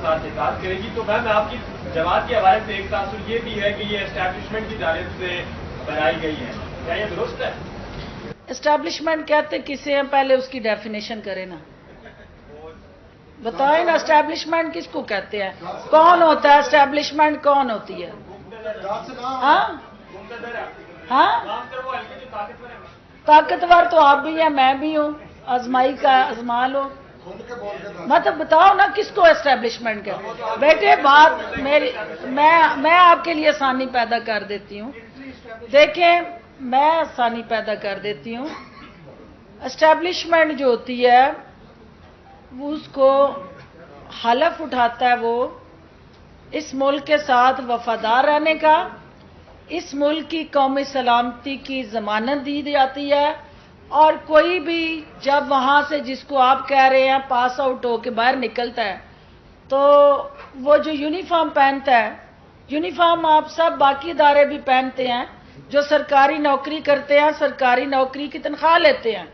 ساتھ نکات کرے گی. تو میں آپ کی جماعت کے حوالے سے ایک تاثر یہ بھی ہے کہ یہ اسٹیبلشمنٹ کی جانب سے بنائی گئی ہے، کیا یہ درست ہے؟ اسٹیبلشمنٹ کہتے کسے ہیں؟ پہلے اس کی ڈیفینیشن کرے نا، بتائیں نا اسٹیبلشمنٹ کس کو کہتے ہیں؟ کون ہوتا ہے اسٹیبلشمنٹ؟ کون ہوتی ہے؟ ہاں ہاں، طاقتور تو آپ بھی ہیں، میں بھی ہوں، آزمائی کا آزما لو. مطلب بتاؤ نا کس کو اسٹیبلشمنٹ کا؟ بیٹے بات میری، میں آپ کے لیے آسانی پیدا کر دیتی ہوں. دیکھیں میں آسانی پیدا کر دیتی ہوں. اسٹیبلشمنٹ جو ہوتی ہے اس کو حلف اٹھاتا ہے وہ اس ملک کے ساتھ وفادار رہنے کا، اس ملک کی قومی سلامتی کی ضمانت دی جاتی ہے، اور کوئی بھی جب وہاں سے جس کو آپ کہہ رہے ہیں پاس آؤٹ ہو کے باہر نکلتا ہے تو وہ جو یونیفارم پہنتا ہے، یونیفارم آپ سب باقی ادارے بھی پہنتے ہیں، جو سرکاری نوکری کرتے ہیں سرکاری نوکری کی تنخواہ لیتے ہیں.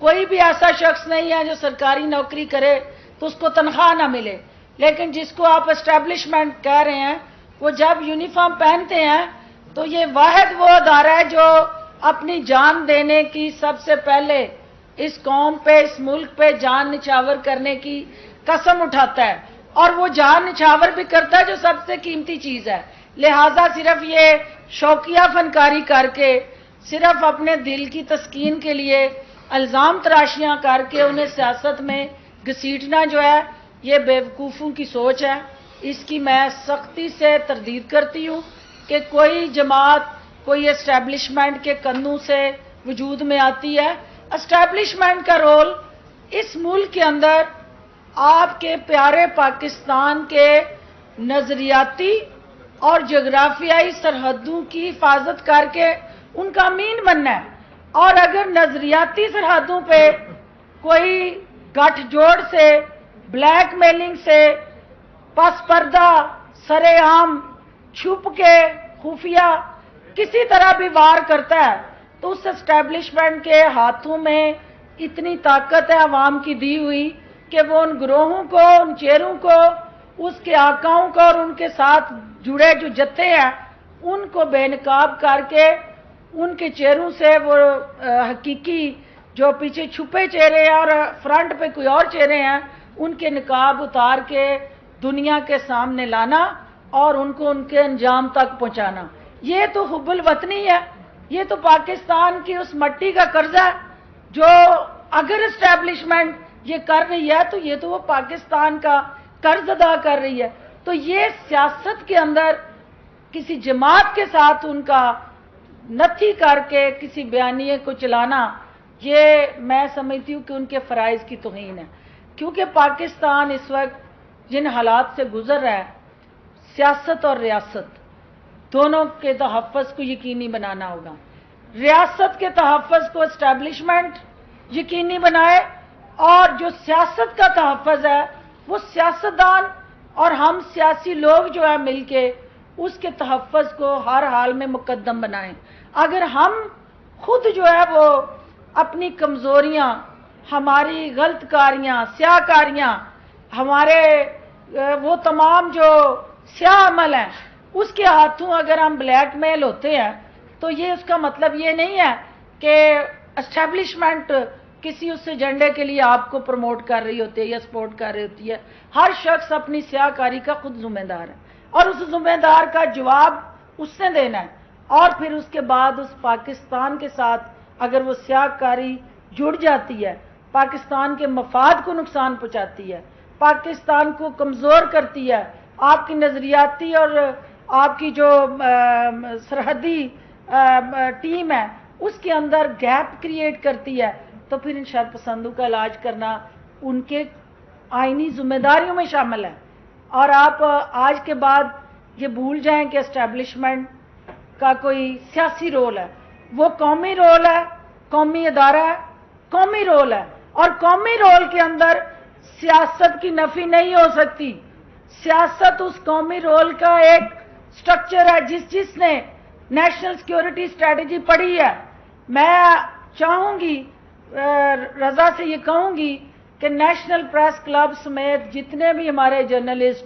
کوئی بھی ایسا شخص نہیں ہے جو سرکاری نوکری کرے تو اس کو تنخواہ نہ ملے. لیکن جس کو آپ اسٹیبلشمنٹ کہہ رہے ہیں وہ جب یونیفارم پہنتے ہیں تو یہ واحد وہ ادارہ ہے جو اپنی جان دینے کی سب سے پہلے اس قوم پہ اس ملک پہ جان نچھاور کرنے کی قسم اٹھاتا ہے، اور وہ جان نچھاور بھی کرتا ہے جو سب سے قیمتی چیز ہے. لہذا صرف یہ شوقیہ فنکاری کر کے، صرف اپنے دل کی تسکین کے لیے الزام تراشیاں کر کے انہیں سیاست میں گھسیٹنا جو ہے یہ بیوقوفوں کی سوچ ہے. اس کی میں سختی سے تردید کرتی ہوں کہ کوئی جماعت کوئی اسٹیبلشمنٹ کے کندھوں سے وجود میں آتی ہے. اسٹیبلشمنٹ کا رول اس ملک کے اندر آپ کے پیارے پاکستان کے نظریاتی اور جغرافیائی سرحدوں کی حفاظت کر کے ان کا امین بننا ہے. اور اگر نظریاتی سرحدوں پہ کوئی گٹھ جوڑ سے، بلیک میلنگ سے، پس پردہ، سرے عام، چھپ کے، خفیہ کسی طرح بھی وار کرتا ہے تو اس اسٹیبلشمنٹ کے ہاتھوں میں اتنی طاقت ہے عوام کی دی ہوئی کہ وہ ان گروہوں کو، ان چہروں کو، اس کے آقاؤں کو اور ان کے ساتھ جڑے جو جتھے ہیں ان کو بے نقاب کر کے ان کے چہروں سے وہ حقیقی جو پیچھے چھپے چہرے ہیں اور فرنٹ پہ کوئی اور چہرے ہیں ان کے نقاب اتار کے دنیا کے سامنے لانا اور ان کو ان کے انجام تک پہنچانا. یہ تو حب الوطنی ہے، یہ تو پاکستان کی اس مٹی کا قرضہ ہے جو اگر اسٹیبلشمنٹ یہ کر رہی ہے تو یہ تو وہ پاکستان کا قرض ادا کر رہی ہے. تو یہ سیاست کے اندر کسی جماعت کے ساتھ ان کا نتھی کر کے کسی بیانیے کو چلانا، یہ میں سمجھتی ہوں کہ ان کے فرائض کی توہین ہے. کیونکہ پاکستان اس وقت جن حالات سے گزر رہا ہے، سیاست اور ریاست دونوں کے تحفظ کو یقینی بنانا ہوگا. ریاست کے تحفظ کو اسٹیبلشمنٹ یقینی بنائے، اور جو سیاست کا تحفظ ہے وہ سیاستدان اور ہم سیاسی لوگ جو ہے مل کے اس کے تحفظ کو ہر حال میں مقدم بنائیں. اگر ہم خود جو ہے وہ اپنی کمزوریاں، ہماری غلط کاریاں، سیاہ کاریاں، ہمارے وہ تمام جو سیاہ عمل ہیں اس کے ہاتھوں اگر ہم بلیک میل ہوتے ہیں تو یہ اس کا مطلب یہ نہیں ہے کہ اسٹیبلشمنٹ کسی اس ایجنڈے کے لیے آپ کو پروموٹ کر رہی ہوتی ہے یا سپورٹ کر رہی ہوتی ہے. ہر شخص اپنی سیاہ کاری کا خود ذمہ دار ہے اور اس ذمہ دار کا جواب اس نے دینا ہے. اور پھر اس کے بعد اس پاکستان کے ساتھ اگر وہ سیاہ کاری جڑ جاتی ہے، پاکستان کے مفاد کو نقصان پہنچاتی ہے، پاکستان کو کمزور کرتی ہے، آپ کی نظریاتی اور آپ کی جو سرحدی ٹیم ہے اس کے اندر گیپ کریٹ کرتی ہے، تو پھر ان شرپسندوں کا علاج کرنا ان کے آئینی ذمہ داریوں میں شامل ہے. اور آپ آج کے بعد یہ بھول جائیں کہ اسٹیبلشمنٹ کا کوئی سیاسی رول ہے. وہ قومی رول ہے، قومی ادارہ ہے، قومی رول ہے، اور قومی رول کے اندر سیاست کی نفی نہیں ہو سکتی. سیاست اس قومی رول کا ایک سٹرکچر ہے. جس نے نیشنل سیکیورٹی اسٹریٹجی پڑھی ہے، میں چاہوں گی، رضا سے یہ کہوں گی کہ نیشنل پریس کلب سمیت جتنے بھی ہمارے جرنلسٹ